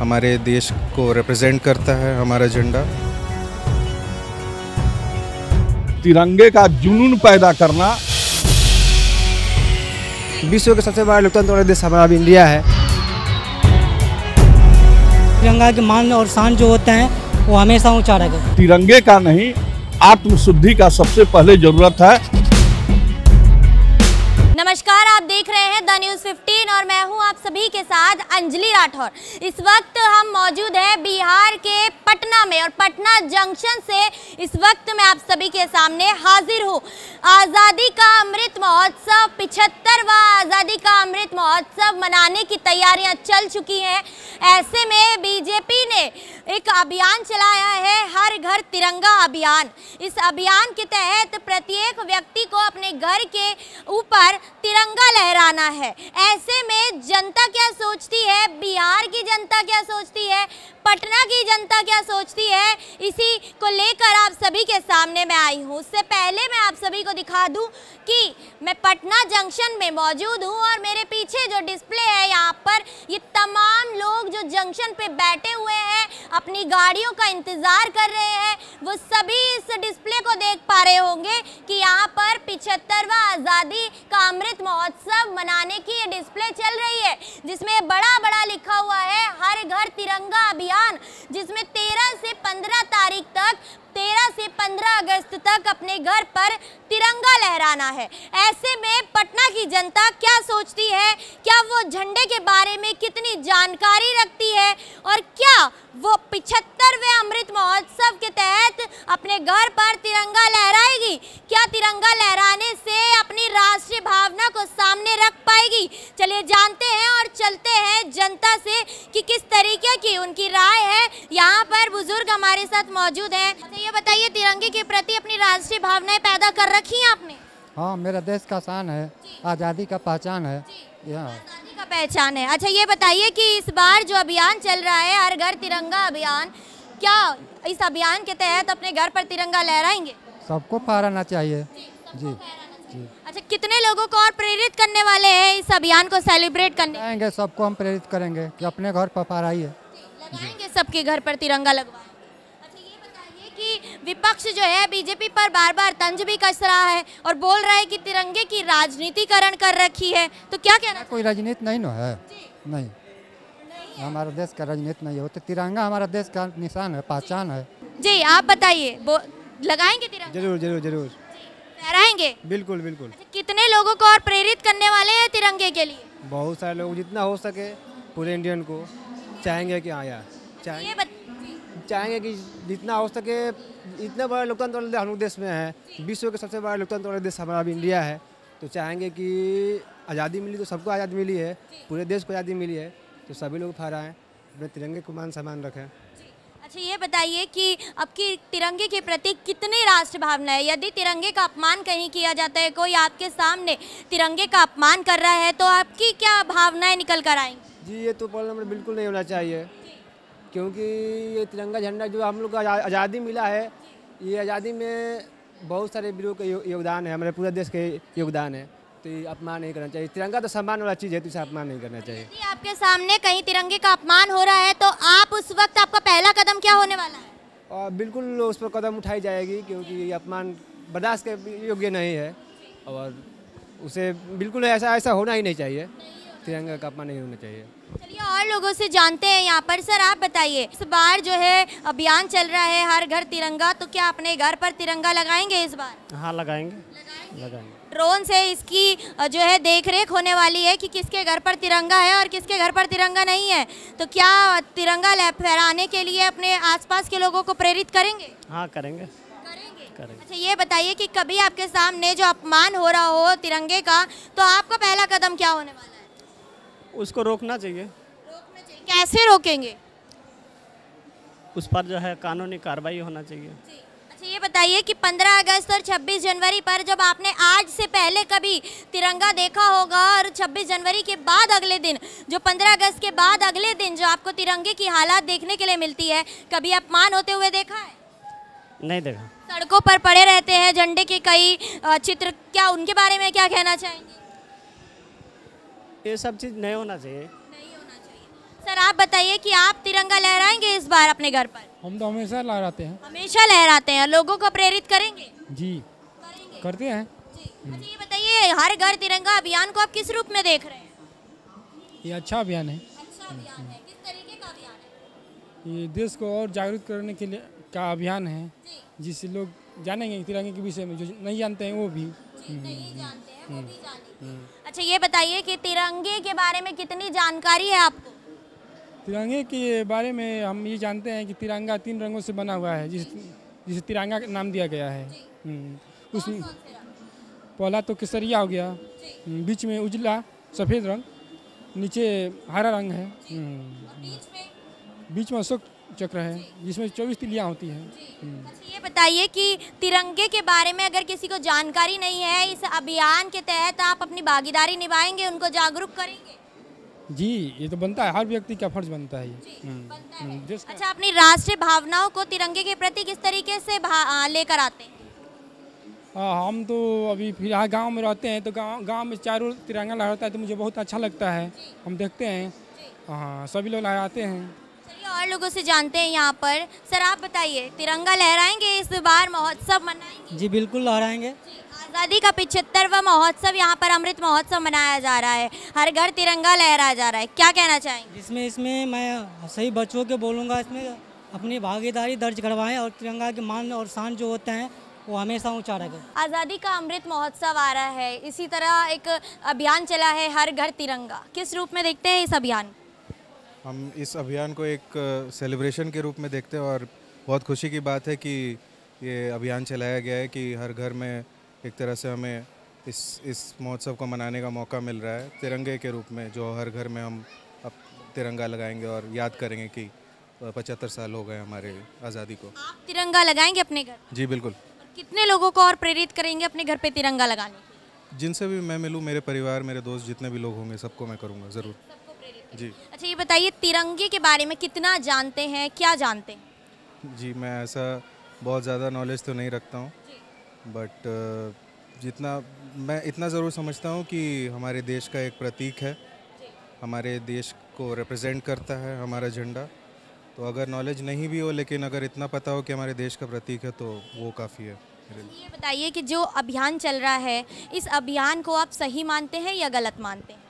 हमारे देश को रिप्रेजेंट करता है हमारा झंडा। तिरंगे का जुनून पैदा करना। विश्व के सबसे बड़ा लोकतंत्र वाला देश हमारा इंडिया है। तिरंगा के मान और शान जो होते हैं वो हमेशा ऊंचा रहेगा। तिरंगे का नहीं, आत्मशुद्धि का सबसे पहले जरूरत है। नमस्कार, आप देख रहे हैं द न्यूज़ 15 और मैं हूं आप सभी के साथ अंजलि राठौर। इस वक्त हम मौजूद हैं बिहार के पटना में और पटना जंक्शन से इस वक्त मैं आप सभी के सामने हाजिर हूं। आज़ादी का अमृत महोत्सव 75वां आज़ादी का अमृत महोत्सव मनाने की तैयारियां चल चुकी हैं। ऐसे में बीजेपी ने एक अभियान चलाया है, हर घर तिरंगा अभियान। इस अभियान के तहत प्रत्येक व्यक्ति को अपने घर के ऊपर तिरंगा लहराना है। ऐसे में जनता क्या सोचती है, बिहार की जनता क्या सोचती है, पटना की जनता क्या सोचती है, इसी को लेकर आप सभी के सामने मैं आई हूँ। उससे पहले मैं आप सभी को दिखा दूँ कि मैं पटना जंक्शन में मौजूद हूँ और मेरे पीछे जो डिस्प्ले है यहाँ पर ये तमाम लोग जो जंक्शन पे बैठे हुए हैं, अपनी गाड़ियों का इंतज़ार कर रहे हैं, वो सभी इस डिस्प्ले को देख पा रहे होंगे कि यहाँ पर 75वां आज़ादी का अमृत महोत्सव मनाने की ये डिस्प्ले चल रही है, जिसमें बड़ा बड़ा लिखा हुआ है हर घर तिरंगा अभियान, जिसमें 13 से 15 तारीख तक 13 से 15 अगस्त तक अपने घर पर तिरंगा लहराना है। ऐसे में पटना की जनता क्या सोचती है, क्या वो झंडे के बारे में कितनी जानकारी रखती है और क्या वो 75वें अमृत महोत्सव के तहत अपने घर पर तिरंगा लहराएगी, क्या तिरंगा लहराने से अपनी राष्ट्रीय भावना को सामने रख पाएगी। चलिए जानते हैं और चलते हैं जनता से कि किस तरीके की उनकी राय है। यहाँ पर बुजुर्ग हमारे साथ मौजूद हैं। ये बताइए, तिरंगे के प्रति अपनी राष्ट्रीय भावनाएं पैदा कर रखी हैं आपने? हाँ, मेरा देश का शान है, आज़ादी का पहचान है। आज़ादी का पहचान है। अच्छा, ये बताइए कि इस बार जो अभियान चल रहा है हर घर तिरंगा अभियान, क्या इस अभियान के तहत अपने घर पर तिरंगा लहराएंगे? सबको फहराना चाहिए। जी। अच्छा, कितने लोगों को और प्रेरित करने वाले हैं इस अभियान को सेलिब्रेट करने? आएंगे, सबको हम प्रेरित करेंगे कि अपने घर पर फहराइए। लगाएंगे सबके घर पर तिरंगा लगवाएं। अच्छा, ये बताइए कि विपक्ष जो है बीजेपी पर बार बार तंज भी कस रहा है और बोल रहा है कि तिरंगे की राजनीतिकरण कर रखी है, तो क्या कहना? कोई राजनीति नहीं ना है। नहीं, हमारा देश का राजनीति नहीं है। तो तिरंगा हमारा देश का निशान है, पहचान है। जी, आप बताइए, लगाएंगे तिरंगा? जरूर जरूर जरूर लहराएंगे। बिल्कुल बिल्कुल। अच्छा, कितने लोगों को और प्रेरित करने वाले हैं तिरंगे के लिए? बहुत सारे लोग, जितना हो सके पूरे इंडियन को चाहेंगे कि आया चाहेंगे कि जितना हो सके। इतना बड़ा लोकतंत्र वाला हम लोग देश में है, विश्व के सबसे बड़ा लोकतंत्र वाला देश हमारा इंडिया है, तो चाहेंगे कि आज़ादी मिली तो सबको आज़ादी मिली है, पूरे देश को आज़ादी मिली है, तो सभी लोग फहराएं, अपने तिरंगे को मान सम्मान रखें। अच्छा, ये बताइए कि आपकी तिरंगे के प्रति कितनी राष्ट्र भावना है? यदि तिरंगे का अपमान कहीं किया जाता है, कोई आपके सामने तिरंगे का अपमान कर रहा है, तो आपकी क्या भावनाएं निकल कर आएंगी? जी, ये तो प्रॉब्लम बिल्कुल नहीं होना चाहिए, क्योंकि ये तिरंगा झंडा जो हम लोग को आज़ादी मिला है, ये आज़ादी में बहुत सारे वीरों का योगदान है, हमारे पूरे देश के योगदान है, तो ये अपमान नहीं करना चाहिए। तिरंगा तो सम्मान वाला चीज़ है, तो इसे अपमान नहीं करना चाहिए। यदि आपके सामने कहीं तिरंगे का अपमान हो रहा है, तो आप उस वक्त आपका पहला कदम क्या होने वाला है? और बिल्कुल उस पर कदम उठाई जाएगी, क्योंकि ये अपमान बर्दाश्त के योग्य नहीं है और उसे बिल्कुल ऐसा होना ही नहीं चाहिए। तिरंगा का अपमान नहीं होना चाहिए। चलिए और लोगों से जानते हैं यहाँ पर। सर, आप बताइए, इस बार जो है अभियान चल रहा है हर घर तिरंगा, तो क्या अपने घर पर तिरंगा लगाएंगे इस बार? हाँ, लगाएंगे। ड्रोन से इसकी जो है देखरेख होने वाली है कि किसके घर पर तिरंगा है और किसके घर पर तिरंगा नहीं है, तो क्या तिरंगा फहराने के लिए अपने आसपास के लोगों को प्रेरित करेंगे? हाँ, करेंगे। अच्छा, ये बताइए कि कभी आपके सामने जो अपमान हो रहा हो तिरंगे का, तो आपका पहला कदम क्या होने वाला है? उसको रोकना चाहिए। कैसे रोकेंगे? उस पर जो है कानूनी कार्रवाई होना चाहिए। अच्छा, ये बताइए कि 15 अगस्त और 26 जनवरी पर जब आपने आज से पहले कभी तिरंगा देखा होगा और 26 जनवरी के बाद अगले दिन, जो 15 अगस्त के बाद अगले दिन जो आपको तिरंगे की हालात देखने के लिए मिलती है, कभी अपमान होते हुए देखा है? नहीं देखा। सड़कों पर पड़े रहते हैं झंडे के कई चित्र, क्या उनके बारे में क्या कहना चाहेंगे? ये सब चीज़ नहीं होना चाहिए। सर, आप बताइए कि आप तिरंगा लहराएंगे इस बार अपने घर पर? हम तो हमेशा लहराते हैं। हमेशा लहराते हैं। लोगों को प्रेरित करेंगे? जी करते हैं। अच्छा ये बताइए, हर घर तिरंगा अभियान को आप किस रूप में देख रहे हैं? ये अच्छा अभियान है। अच्छा अभियान है। किस तरीके का अभियान है? ये देश को और जागरूक करने के लिए का अभियान है, जिससे लोग जानेंगे तिरंगे के विषय में, जो नहीं जानते हैं वो भी। नहीं जानते हैं वो भी जानेंगे। अच्छा ये बताइए कि तिरंगे के बारे में कितनी जानकारी है आपको? तिरंगे के बारे में हम ये जानते हैं कि तिरंगा 3 रंगों से बना हुआ है, जिसे तिरंगा का नाम दिया गया है। उसमें पहला तो केसरिया हो गया, बीच में उजला सफ़ेद रंग, नीचे हरा रंग है, बीच में अशोक चक्र है, जिसमें 24 तिलियाँ होती हैं। अच्छा ये बताइए कि तिरंगे के बारे में अगर किसी को जानकारी नहीं है, इस अभियान के तहत आप अपनी भागीदारी निभाएंगे, उनको जागरूक करेंगे? जी ये तो बनता है, हर व्यक्ति का फर्ज बनता है ये। अच्छा अपनी राष्ट्रीय भावनाओं को तिरंगे के प्रति किस तरीके से लेकर आते हैं? हम तो अभी फिलहाल गांव में रहते हैं, तो गांव में चारों तिरंगा लहराता है, तो मुझे बहुत अच्छा लगता है। हम देखते हैं, हाँ सभी लोग लहराते हैं। चलिए और लोगों से जानते हैं यहाँ पर। सर आप बताइए, तिरंगा लहराएंगे इस बार, महोत्सव मनाएंगे? जी बिल्कुल लहराएंगे। आज़ादी का 75वां महोत्सव यहाँ पर अमृत महोत्सव मनाया जा रहा है, हर घर तिरंगा लहराया जा रहा है, क्या कहना चाहेंगे? इसमें मैं सही बच्चों के बोलूँगा, इसमें अपनी भागीदारी दर्ज करवाएं और तिरंगा के मान और शान जो होते हैं वो हमेशा ऊंचा रखें। आज़ादी का अमृत महोत्सव आ रहा है, इसी तरह एक अभियान चला है हर घर तिरंगा, किस रूप में देखते हैं इस अभियान? हम इस अभियान को एक सेलिब्रेशन के रूप में देखते हैं और बहुत खुशी की बात है कि ये अभियान चलाया गया है कि हर घर में एक तरह से हमें इस महोत्सव को मनाने का मौका मिल रहा है तिरंगे के रूप में, जो हर घर में हम अब तिरंगा लगाएंगे और याद करेंगे कि 75 साल हो गए हमारे आज़ादी को। आप तिरंगा लगाएंगे अपने घर? जी बिल्कुल। कितने लोगों को और प्रेरित करेंगे अपने घर पे तिरंगा लगाने? जिनसे भी मैं मिलूँ, मेरे परिवार, मेरे दोस्त, जितने भी लोग होंगे, सबको मैं करूँगा ज़रूर। जी। अच्छा ये बताइए, तिरंगे के बारे में कितना जानते हैं, क्या जानते हैं? जी मैं ऐसा बहुत ज़्यादा नॉलेज तो नहीं रखता हूँ, बट जितना मैं इतना ज़रूर समझता हूँ कि हमारे देश का एक प्रतीक है, हमारे देश को रिप्रेजेंट करता है हमारा झंडा। तो अगर नॉलेज नहीं भी हो, लेकिन अगर इतना पता हो कि हमारे देश का प्रतीक है, तो वो काफ़ी है मेरे लिए। ये बताइए कि जो अभियान चल रहा है, इस अभियान को आप सही मानते हैं या गलत मानते हैं?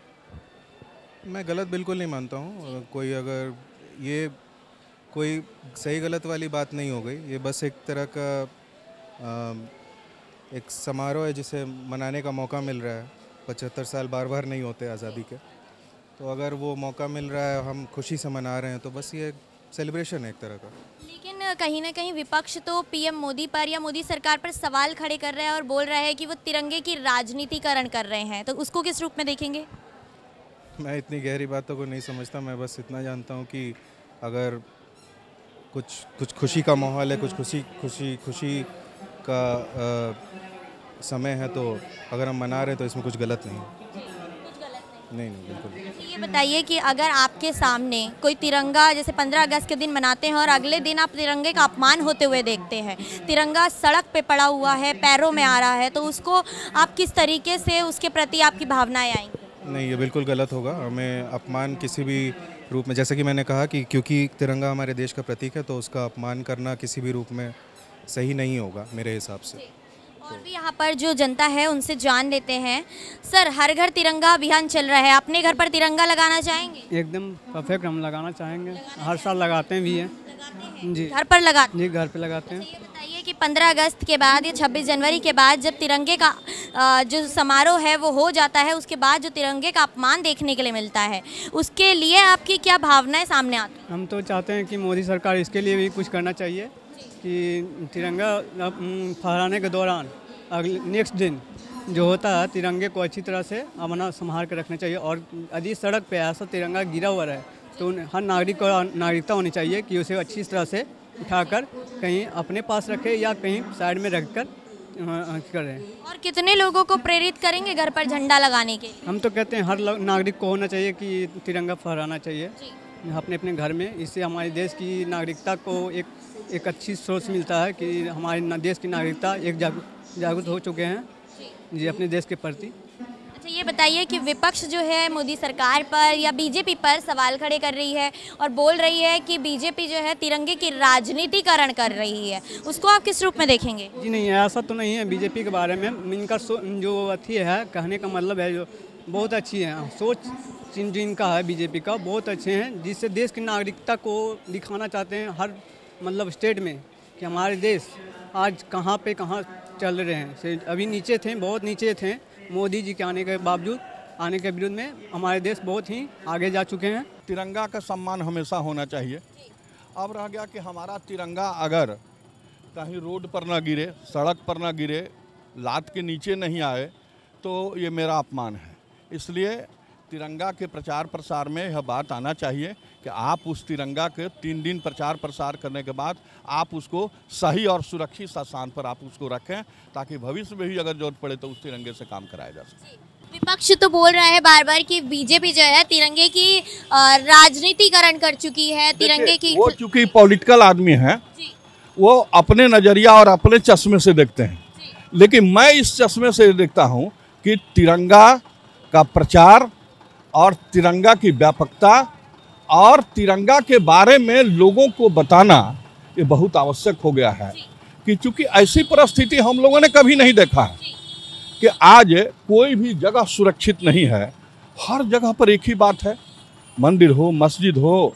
मैं गलत बिल्कुल नहीं मानता हूँ। कोई सही गलत वाली बात नहीं हो गई, ये बस एक तरह का एक समारोह है जिसे मनाने का मौका मिल रहा है। 75 साल बार बार नहीं होते आज़ादी के, तो अगर वो मौका मिल रहा है, हम खुशी से मना रहे हैं, तो बस ये सेलिब्रेशन है एक तरह का। लेकिन कहीं ना कहीं विपक्ष तो पीएम मोदी पर या मोदी सरकार पर सवाल खड़े कर रहा है और बोल रहा है कि वो तिरंगे की राजनीतिकरण कर रहे हैं, तो उसको किस रूप में देखेंगे? मैं इतनी गहरी बातों को नहीं समझता, मैं बस इतना जानता हूँ कि अगर कुछ खुशी का माहौल है, कुछ खुशी का समय है, तो अगर हम मना रहे हैं तो इसमें कुछ गलत नहीं है। नहीं बिल्कुल। ये बताइए कि अगर आपके सामने कोई तिरंगा जैसे 15 अगस्त के दिन मनाते हैं और अगले दिन आप तिरंगे का अपमान होते हुए देखते हैं, तिरंगा सड़क पे पड़ा हुआ है, पैरों में आ रहा है, तो उसको आप किस तरीके से उसके प्रति आपकी भावनाएं आएंगी? नहीं, ये बिल्कुल गलत होगा। हमें अपमान किसी भी रूप में, जैसे कि मैंने कहा कि क्योंकि तिरंगा हमारे देश का प्रतीक है, तो उसका अपमान करना किसी भी रूप में सही नहीं होगा मेरे हिसाब से। और भी यहाँ पर जो जनता है उनसे जान लेते हैं। सर, हर घर तिरंगा अभियान चल रहा है, अपने घर पर तिरंगा लगाना चाहेंगे? एकदम परफेक्ट हम लगाना चाहेंगे, हर साल लगाते भी हैं। जी घर पर लगाते? जी घर पे लगाते हैं। ये बताइए कि 15 अगस्त के बाद या 26 जनवरी के बाद जब तिरंगे का जो समारोह है वो हो जाता है, उसके बाद जो तिरंगे का अपमान देखने के लिए मिलता है, उसके लिए आपकी क्या भावनाएं सामने आती हैं? हम तो चाहते हैं कि मोदी सरकार इसके लिए भी कुछ करना चाहिए कि तिरंगा फहराने के दौरान अगले नेक्स्ट दिन जो होता है, तिरंगे को अच्छी तरह से अपना संभाल कर रखना चाहिए। और यदि सड़क पे ऐसा तिरंगा गिरा हुआ है तो हर नागरिक को नागरिकता होनी चाहिए कि उसे अच्छी तरह से उठाकर कहीं अपने पास रखे या कहीं साइड में रखकर करें। और कितने लोगों को प्रेरित करेंगे घर पर झंडा लगाने के लिए? हम तो कहते हैं हर नागरिक को होना चाहिए कि तिरंगा फहराना चाहिए अपने अपने घर में। इससे हमारे देश की नागरिकता को एक अच्छी सोच मिलता है कि हमारे देश की नागरिकता एक जागरूक हो चुके हैं जी अपने देश के प्रति। अच्छा ये बताइए कि विपक्ष जो है मोदी सरकार पर या बीजेपी पर सवाल खड़े कर रही है और बोल रही है कि बीजेपी जो है तिरंगे की राजनीतिकरण कर रही है, उसको आप किस रूप में देखेंगे? जी नहीं, ऐसा तो नहीं है। बीजेपी के बारे में इनका जो अथी है, कहने का मतलब है जो बहुत अच्छी है, सोच जिनका है बीजेपी का बहुत अच्छे हैं, जिससे देश की नागरिकता को दिखाना चाहते हैं हर मतलब स्टेट में कि हमारे देश आज कहाँ पे कहाँ चल रहे हैं। अभी नीचे थे, बहुत नीचे थे, मोदी जी के आने के बावजूद, आने के विरुद्ध में हमारे देश बहुत ही आगे जा चुके हैं। तिरंगा का सम्मान हमेशा होना चाहिए। अब रह गया कि हमारा तिरंगा अगर कहीं रोड पर ना गिरे, सड़क पर ना गिरे, लात के नीचे नहीं आए तो ये मेरा अपमान है। इसलिए तिरंगा के प्रचार प्रसार में यह बात आना चाहिए कि आप उस तिरंगा के 3 दिन प्रचार प्रसार करने के बाद आप उसको सही और सुरक्षित स्थान पर आप उसको रखें, ताकि भविष्य में भी अगर जरूरत पड़े तो उस तिरंगे से काम कराया जा सके। विपक्ष तो बोल रहा है बार बार कि बीजेपी जो है तिरंगे की राजनीतिकरण कर चुकी है, तिरंगे की वो चूंकि पॉलिटिकल आदमी है, वो अपने नज़रिया और अपने चश्मे से देखते हैं, लेकिन मैं इस चश्मे से देखता हूँ कि तिरंगा का प्रचार और तिरंगा की व्यापकता और तिरंगा के बारे में लोगों को बताना ये बहुत आवश्यक हो गया है, कि चूंकि ऐसी परिस्थिति हम लोगों ने कभी नहीं देखा है कि आज कोई भी जगह सुरक्षित नहीं है। हर जगह पर एक ही बात है, मंदिर हो, मस्जिद हो,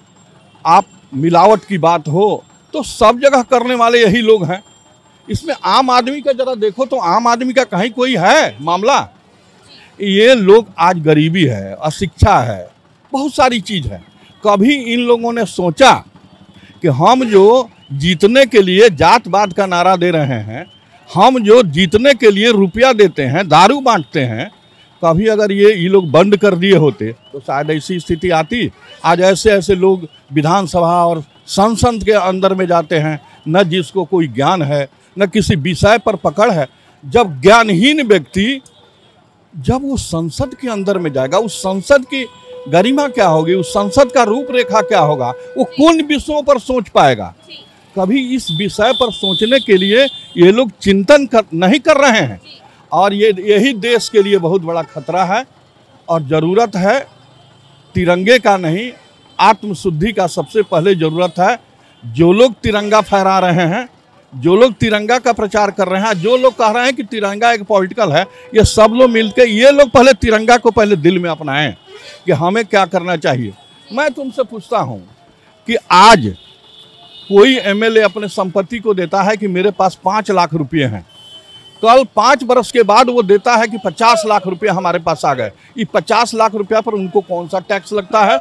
आप मिलावट की बात हो, तो सब जगह करने वाले यही लोग हैं। इसमें आम आदमी का जरा देखो तो आम आदमी का कहीं कोई है मामला? ये लोग आज गरीबी है, अशिक्षा है, बहुत सारी चीज़ है। कभी इन लोगों ने सोचा कि हम जो जीतने के लिए जातवाद का नारा दे रहे हैं, हम जो जीतने के लिए रुपया देते हैं, दारू बांटते हैं, कभी अगर ये लोग बंद कर दिए होते तो शायद ऐसी स्थिति आती? आज ऐसे ऐसे लोग विधानसभा और संसद के अंदर में जाते हैं, न जिसको कोई ज्ञान है, न किसी विषय पर पकड़ है। जब ज्ञानहीन व्यक्ति जब वो संसद के अंदर में जाएगा, उस संसद की गरिमा क्या होगी, उस संसद का रूपरेखा क्या होगा, वो कौन विषयों पर सोच पाएगा? कभी इस विषय पर सोचने के लिए ये लोग चिंतन नहीं कर रहे हैं, और यही देश के लिए बहुत बड़ा खतरा है। और ज़रूरत है तिरंगे का नहीं, आत्मशुद्धि का सबसे पहले ज़रूरत है। जो लोग तिरंगा फहरा रहे हैं, जो लोग तिरंगा का प्रचार कर रहे हैं, जो लोग कह रहे हैं कि तिरंगा एक पॉलिटिकल है, ये सब लोग मिलकर ये लोग पहले तिरंगा को पहले दिल में अपनाएं कि हमें क्या करना चाहिए। मैं तुमसे पूछता हूं कि आज कोई एमएलए अपने संपत्ति को देता है कि मेरे पास 5 लाख रुपए हैं, कल 5 वर्ष के बाद वो देता है कि 50 लाख रुपए हमारे पास आ गए। ये 50 लाख रुपया पर उनको कौन सा टैक्स लगता है,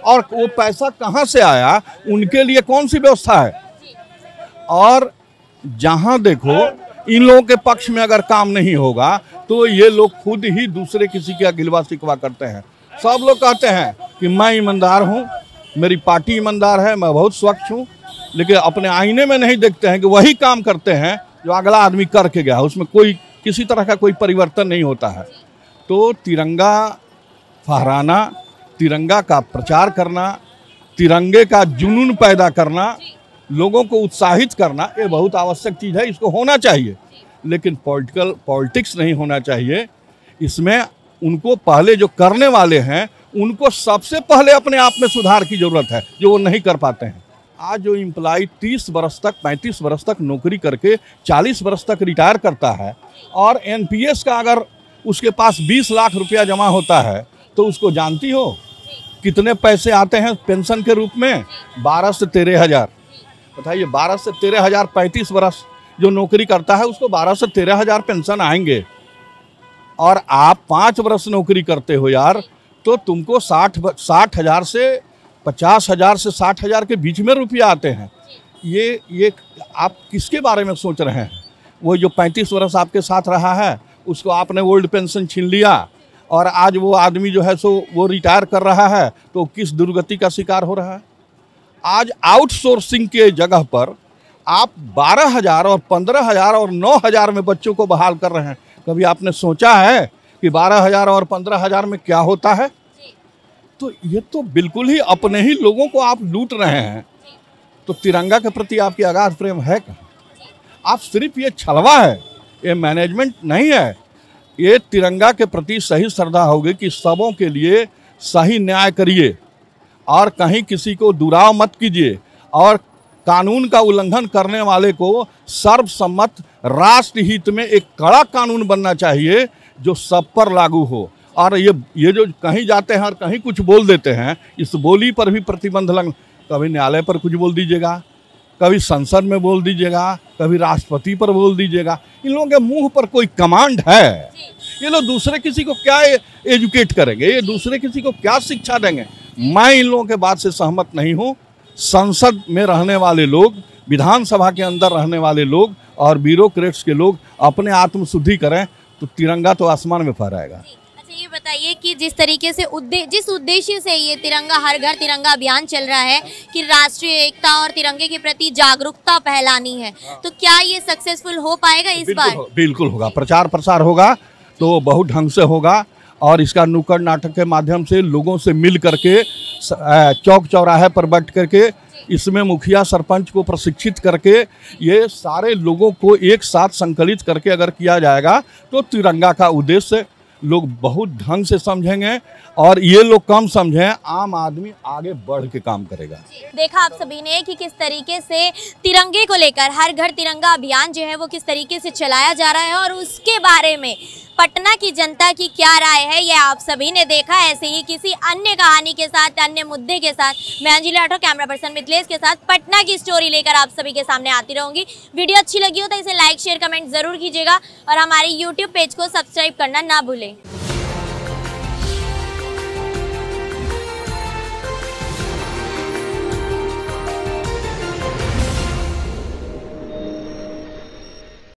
और वो पैसा कहाँ से आया, उनके लिए कौन सी व्यवस्था है? और जहां देखो इन लोगों के पक्ष में अगर काम नहीं होगा तो ये लोग खुद ही दूसरे किसी का गिलवा शिकवा करते हैं। सब लोग कहते हैं कि मैं ईमानदार हूं, मेरी पार्टी ईमानदार है, मैं बहुत स्वच्छ हूं, लेकिन अपने आईने में नहीं देखते हैं कि वही काम करते हैं जो अगला आदमी करके गया, उसमें कोई किसी तरह का कोई परिवर्तन नहीं होता है। तो तिरंगा फहराना, तिरंगा का प्रचार करना, तिरंगे का जुनून पैदा करना, लोगों को उत्साहित करना, ये बहुत आवश्यक चीज़ है, इसको होना चाहिए, लेकिन पॉलिटिक्स नहीं होना चाहिए इसमें। उनको पहले जो करने वाले हैं उनको सबसे पहले अपने आप में सुधार की ज़रूरत है, जो वो नहीं कर पाते हैं। आज जो एम्प्लॉय 30 वर्ष तक 35 वर्ष तक नौकरी करके 40 वर्ष तक रिटायर करता है, और एनपीएस का अगर उसके पास 20 लाख रुपया जमा होता है, तो उसको जानती हो कितने पैसे आते हैं पेंशन के रूप में? 12 से 13 हज़ार। बताइए, 12 से 13 हज़ार, 35 वर्ष जो नौकरी करता है उसको 12 से 13 हज़ार पेंशन आएंगे, और आप 5 वर्ष नौकरी करते हो यार, तो तुमको 60 हज़ार से 50 हज़ार से 60 हज़ार के बीच में रुपया आते हैं। ये आप किसके बारे में सोच रहे हैं? वो जो 35 वर्ष आपके साथ रहा है उसको आपने ओल्ड पेंशन छीन लिया, और आज वो आदमी जो है सो वो रिटायर कर रहा है, तो किस दुर्गति का शिकार हो रहा है? आज आउटसोर्सिंग के जगह पर आप 12,000 और 15,000 और 9,000 में बच्चों को बहाल कर रहे हैं। कभी आपने सोचा है कि 12,000 और 15,000 में क्या होता है? तो ये तो बिल्कुल ही अपने ही लोगों को आप लूट रहे हैं। तो तिरंगा के प्रति आपकी अगाध प्रेम है कहाँ? आप सिर्फ ये छलवा है, ये मैनेजमेंट नहीं है। ये तिरंगा के प्रति सही श्रद्धा होगी कि सबों के लिए सही न्याय करिए और कहीं किसी को दुराव मत कीजिए और कानून का उल्लंघन करने वाले को सर्वसम्मत राष्ट्र हित में एक कड़ा कानून बनना चाहिए जो सब पर लागू हो। और ये जो कहीं जाते हैं और कहीं कुछ बोल देते हैं, इस बोली पर भी प्रतिबंध लग, कभी न्यायालय पर कुछ बोल दीजिएगा, कभी संसद में बोल दीजिएगा, कभी राष्ट्रपति पर बोल दीजिएगा। इन लोगों के मुंह पर कोई कमांड है? ये लोग दूसरे किसी को क्या एजुकेट करेंगे? ये दूसरे किसी को क्या शिक्षा देंगे? मैं इन लोगों के बात से सहमत नहीं हूँ। संसद में रहने वाले लोग, विधानसभा के अंदर रहने वाले लोग और ब्यूरोक्रेट्स के लोग अपने आत्मशुद्धि करें तो तिरंगा तो आसमान में फहराएगा। अच्छा, ये बताइए कि जिस तरीके से जिस उद्देश्य से ये तिरंगा हर घर तिरंगा अभियान चल रहा है कि राष्ट्रीय एकता और तिरंगे के प्रति जागरूकता फैलानी है, तो क्या ये सक्सेसफुल हो पाएगा इस बार? बिल्कुल होगा। प्रचार प्रसार होगा तो बहुत ढंग से होगा और इसका नुक्कड़ नाटक के माध्यम से लोगों से मिल करके चौक चौराहे पर बैठ करके इसमें मुखिया सरपंच को प्रशिक्षित करके ये सारे लोगों को एक साथ संकलित करके अगर किया जाएगा तो तिरंगा का उद्देश्य लोग बहुत ढंग से समझेंगे और ये लोग कम समझें, आम आदमी आगे बढ़ के काम करेगा। देखा आप सभी ने कि किस तरीके से तिरंगे को लेकर हर घर तिरंगा अभियान जो है वो किस तरीके से चलाया जा रहा है और उसके बारे में पटना की जनता की क्या राय है ये आप सभी ने देखा। ऐसे ही किसी अन्य कहानी के साथ, अन्य मुद्दे के साथ मैं अंजलि राठौर कैमरा पर्सन मिथिलेश के साथ पटना की स्टोरी लेकर आप सभी के सामने आती रहूंगी। वीडियो अच्छी लगी हो तो इसे लाइक शेयर कमेंट जरूर कीजिएगा और हमारे यूट्यूब पेज को सब्सक्राइब करना ना भूलें।